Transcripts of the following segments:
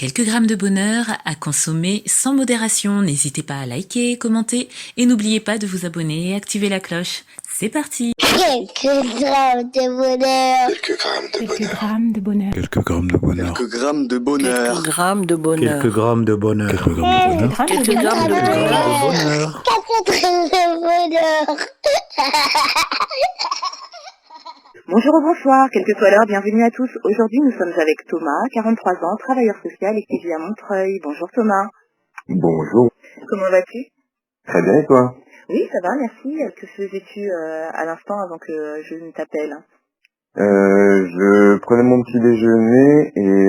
Quelques grammes de bonheur à consommer sans modération. N'hésitez pas à liker, commenter et n'oubliez pas de vous abonner et activer la cloche. C'est parti! Quelques grammes de bonheur. Quelques grammes de bonheur. Quelques grammes de bonheur. Quelques grammes de bonheur. Quelques grammes de bonheur. Quelques grammes de bonheur. Quelques grammes de bonheur. Quelques grammes de bonheur. Quelques grammes de bonheur. Bonjour ou bonsoir, quel que soit l'heure, bienvenue à tous. Aujourd'hui, nous sommes avec Thomas, 43 ans, travailleur social et qui vit à Montreuil. Bonjour Thomas. Bonjour. Comment vas-tu? Très bien, et toi? Oui, ça va, merci. Que faisais-tu à l'instant avant que je ne t'appelle? Je prenais mon petit déjeuner et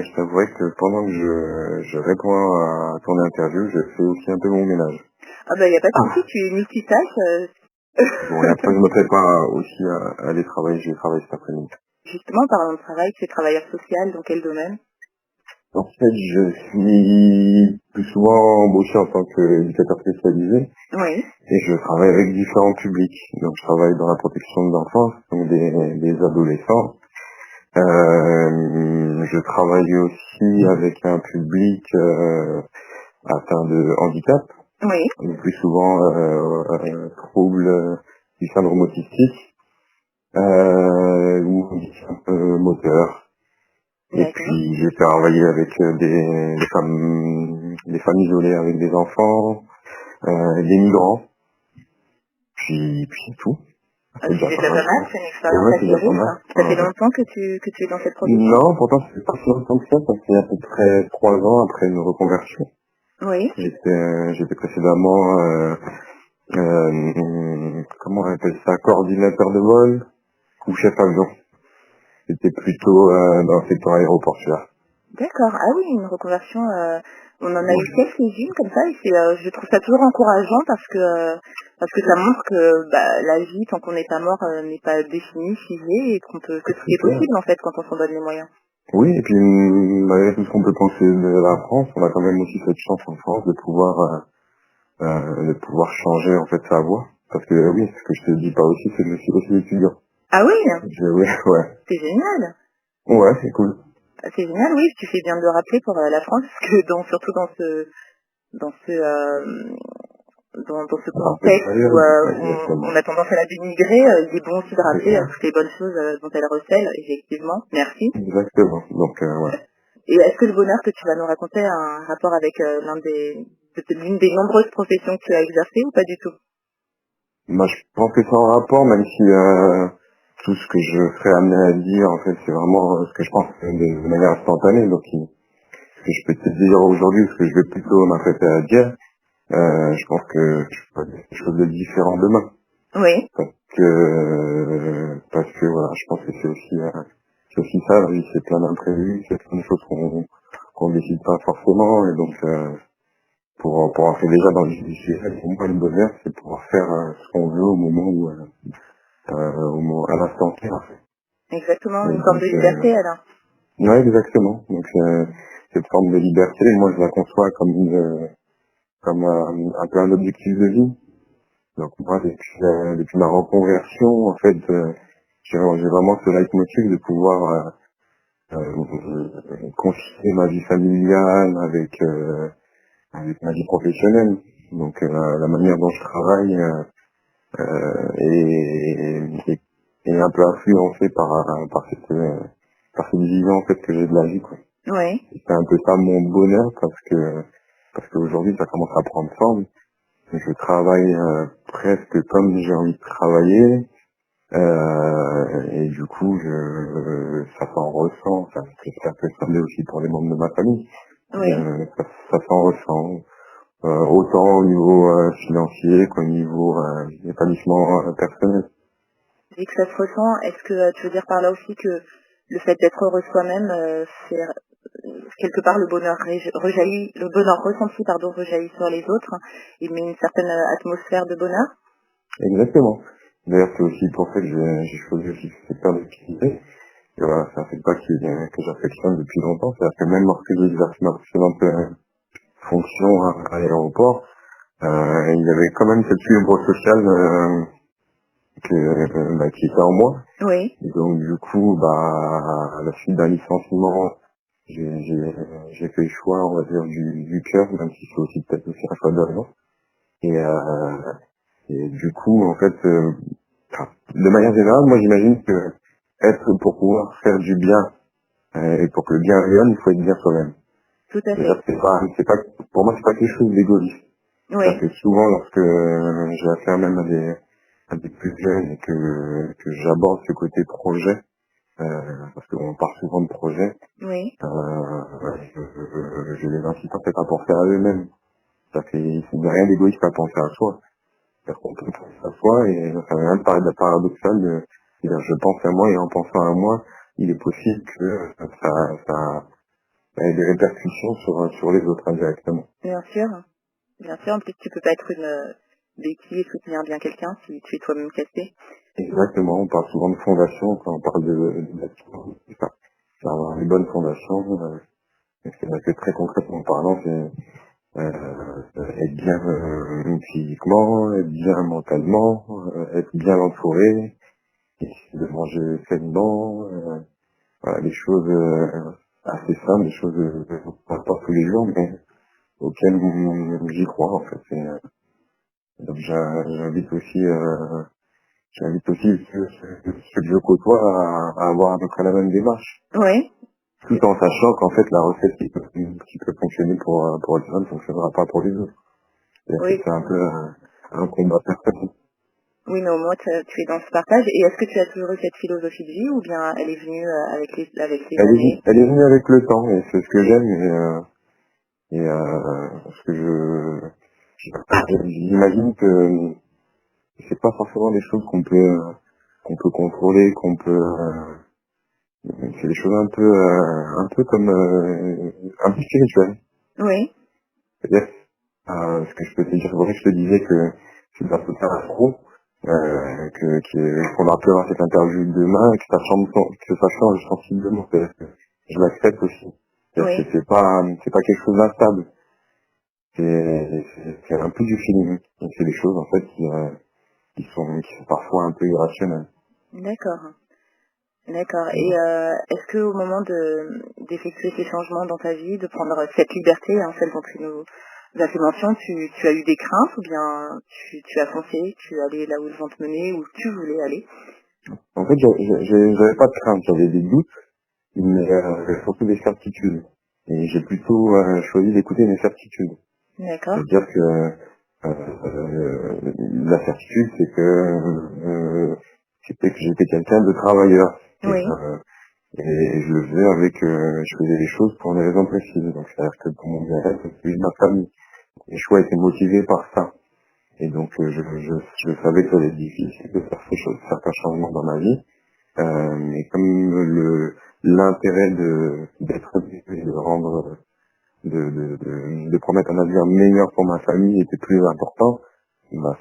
je t'avouerais que pendant que je réponds à ton interview, je fais aussi un peu mon ménage. Ah bah, y a pas de souci, tu es multitâche. Bon, et après, je me prépare aussi à aller travailler. Je vais travailler cet après-midi. Justement, parlant de travail, tu es travailleur social, dans quel domaine? En fait, je suis plus souvent embauché en tant qu'éducateur spécialisé. Oui. Et je travaille avec différents publics. Donc, je travaille dans la protection de l'enfance, donc des adolescents. Je travaille aussi avec un public atteint de handicap. Oui. Le plus souvent troubles du syndrome autistique ou un peu moteur. Et puis j'ai travaillé avec des femmes isolées avec des enfants, des migrants, puis c'est tout. C'est déjà pas mal, c'est une expérience assez riche. Ça fait longtemps que tu es dans cette profession? Non, pourtant ça fait pas si longtemps que ça, ça fait à peu près 3 ans après une reconversion. Oui. J'étais précédemment comment on appelle ça, coordinateur de vol ou chef avion. C'était plutôt dans le secteur aéroportuaire. D'accord. Ah oui, une reconversion. On en a eu quelques-unes comme ça et je trouve ça toujours encourageant parce que ça montre que la vie, tant qu'on n'est pas mort, n'est pas définie, figée et que tout est possible en fait quand on s'en donne les moyens. Oui, et puis malgré tout ce qu'on peut penser de la France, on a quand même aussi cette chance en France de pouvoir changer en fait sa voie. Parce que oui, ce que je te dis pas aussi, c'est que je suis aussi étudiant. Ah oui? Oui, ouais. C'est génial. Ouais, c'est cool. C'est génial, oui, tu fais bien de le rappeler pour la France, parce que surtout dans ce contexte où on a tendance à la dénigrer, il est bon aussi de rappeler toutes les bonnes choses dont elle recèle, effectivement. Merci. Exactement. Donc, ouais. Et est-ce que le bonheur que tu vas nous raconter a un rapport avec l'une des nombreuses professions que tu as exercées ou pas du tout? Moi, je pense que c'est en rapport, même si tout ce que je serais amené à dire, en fait, c'est vraiment ce que je pense de manière instantanée. Donc, ce que je peux te dire aujourd'hui, ce que je vais plutôt m'apprêter à dire, je pense que je peux dire quelque chose de différent demain. Oui. Parce que voilà, je pense que c'est aussi ça, la vie, c'est plein d'imprévus, c'est plein de choses qu'on décide pas forcément, et donc pour entrer déjà dans le sujet, pour moi le bonheur, c'est pouvoir faire ce qu'on veut au moment à l'instant T, en fait. Exactement, une forme de liberté alors. Ouais, exactement. Donc cette forme de liberté, moi je la conçois comme un peu un objectif de vie. Donc moi depuis ma reconversion, en fait, j'ai vraiment ce leitmotiv de pouvoir concilier ma vie familiale avec ma vie professionnelle. Donc la manière dont je travaille est un peu influencée par cette vision en fait que j'ai de la vie, quoi. Oui. C'est un peu ça mon bonheur parce qu'aujourd'hui ça commence à prendre forme. Je travaille presque comme j'ai envie de travailler. Et du coup, ça s'en ressent, ça peut sembler aussi pour les membres de ma famille. Oui. Ça s'en ressent, autant au niveau financier qu'au niveau établissement personnel. Et que ça se ressent, est-ce que tu veux dire par là aussi que le fait d'être heureux soi-même, c'est quelque part le bonheur ressenti rejaillit sur les autres, il met une certaine atmosphère de bonheur? Exactement. D'ailleurs, c'est aussi pour ça que j'ai choisi aussi ce secteur d'activité. Et voilà, c'est un secteur que j'affectionne depuis longtemps. C'est-à-dire que même lorsque j'ai exercé ma précédente fonction à l'aéroport, il y avait quand même cette fibre sociale qui était en moi. Oui. Et donc du coup, à la suite d'un licenciement j'ai fait le choix, on va dire, du cœur, même si c'est aussi peut-être aussi un choix de raison. Et du coup, en fait, de manière générale, moi j'imagine que pour pouvoir faire du bien et pour que le bien rayonne, il faut être bien soi-même. Tout à fait. C'est-à-dire que c'est pas, pour moi, c'est pas quelque chose d'égoïste. Oui. Parce que souvent, lorsque j'ai affaire même à des plus jeunes et que j'aborde ce côté projet, parce qu'on parle souvent de projet, Oui. je les incite en fait à penser à eux-mêmes. Il n'y a rien d'égoïste à penser à soi. C'est-à-dire qu'on peut penser à soi et ça va même paraître paradoxal de dire je pense à moi et en pensant à moi, il est possible que ça ait des répercussions sur les autres indirectement. Bien sûr. Bien sûr. En plus, tu peux pas être une béquille et soutenir bien quelqu'un si tu es toi-même cassé. Exactement, on parle souvent de fondation quand on parle de bâtiment. C'est avoir une bonne fondation. C'est vrai que très concrètement parlant, c'est être bien physiquement, être bien mentalement, être bien entouré, essayer de manger sainement, voilà, des choses assez simples, des choses pas tous les jours, mais auxquelles j'y crois en fait. Donc j'invite aussi ceux que je côtoie à avoir à peu près la même démarche. Oui. Tout en sachant qu'en fait la recette qui peut fonctionner pour les uns ne fonctionnera pas pour les autres. Oui. C'est un peu un combat personnel. Oui, mais au moins tu es dans ce partage. Et est-ce que tu as toujours eu cette philosophie de vie ou bien elle est venue avec les années? Elle est venue avec le temps et c'est ce que j'aime parce que j'imagine que c'est pas forcément des choses qu'on peut contrôler, c'est des choses un peu comme un peu spirituelles. Oui. C'est-à-dire ce que je peux te dire, c'est vrai que je te disais que c'est de la astro, qu'on va plus avoir cette interview demain et que ça change sensiblement. C'est-à-dire que je l'accepte aussi. C'est-à-dire Oui. que c'est pas quelque chose d'instable. C'est un peu du feeling. Donc c'est des choses en fait qui sont parfois un peu irrationnelles. D'accord. D'accord. Et est-ce que au moment d'effectuer ces changements dans ta vie, de prendre cette liberté, hein, celle dont tu nous as fait mention, tu as eu des craintes ou bien tu as foncé, tu es allé là où ils vont te mener, où tu voulais aller? En fait, j'avais pas de crainte, j'avais des doutes, mais surtout des certitudes. Et j'ai plutôt choisi d'écouter mes certitudes. D'accord. C'est-à-dire que la certitude, c'était que j'étais quelqu'un de travailleur. Oui. Et je le faisais je faisais les choses pour des raisons précises. Donc, c'est-à-dire que pour mon bien-être, celui de ma famille. Les choix étaient motivés par ça. Et donc, je savais que ça allait être difficile de faire certains changements dans ma vie. Mais comme l'intérêt d'être et de rendre, de promettre un avenir meilleur pour ma famille était plus important, bah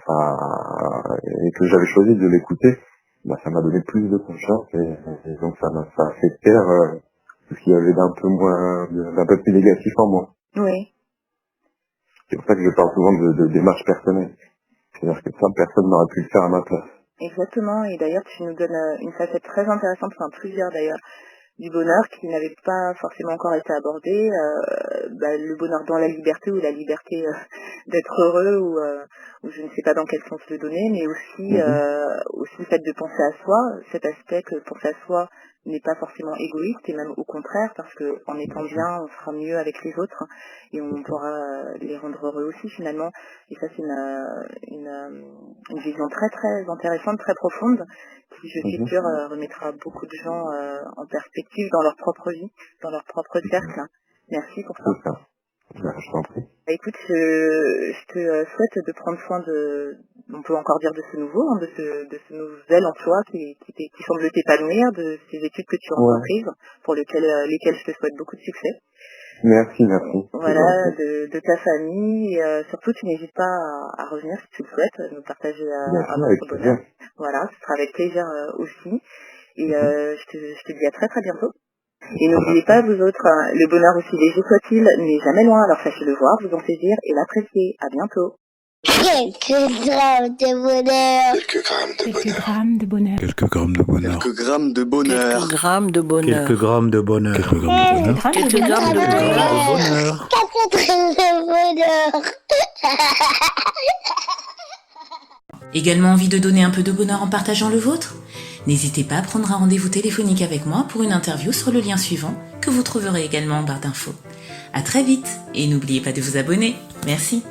et que j'avais choisi de l'écouter, bah ça m'a donné plus de confiance et donc ça a fait taire tout ce qu'il y avait d'un peu plus négatif en moi. Oui. C'est pour ça que je parle souvent de démarche personnelle. C'est-à-dire que ça, personne n'aurait pu le faire à ma place. Exactement. Et d'ailleurs, tu nous donnes une facette très intéressante, enfin plusieurs d'ailleurs, du bonheur qui n'avait pas forcément encore été abordé, le bonheur dans la liberté ou la liberté d'être heureux ou je ne sais pas dans quel sens le donner, mais aussi le fait de penser à soi, cet aspect que penser à soi n'est pas forcément égoïste et même au contraire parce que en étant bien on sera mieux avec les autres et on pourra les rendre heureux aussi finalement. Et ça c'est une vision très très intéressante, très profonde qui je suis sûre remettra beaucoup de gens en perspective dans leur propre vie, dans leur propre cercle. Merci pour ça. C'est ça. Je t'en prie. Écoute, je te souhaite de prendre soin on peut encore dire de ce nouveau, hein, de ce nouvel emploi qui semble t'épanouir, de ces études que tu as entreprises, pour lesquelles je te souhaite beaucoup de succès. Merci. Voilà, de ta famille, et surtout tu n'hésites pas à revenir si tu le souhaites, nous partager un autre bonheur. Voilà, ce sera avec plaisir aussi. Et je te dis à très très bientôt. Et n'oubliez pas, vous autres, le bonheur aussi léger soit-il n'est jamais loin, alors sachez le voir, vous en saisir et l'apprécier. À bientôt. Quelques grammes de bonheur. Quelques grammes de bonheur. Quelques grammes de bonheur. Quelques grammes de bonheur. Quelques grammes de bonheur. Quelques grammes de bonheur. Quelques grammes de bonheur. Quelques grammes de bonheur. Bonheur. 4 grammes de bonheur. Également envie de donner un peu de bonheur en partageant le vôtre? N'hésitez pas à prendre un rendez-vous téléphonique avec moi pour une interview sur le lien suivant que vous trouverez également en barre d'infos. À très vite et n'oubliez pas de vous abonner. Merci.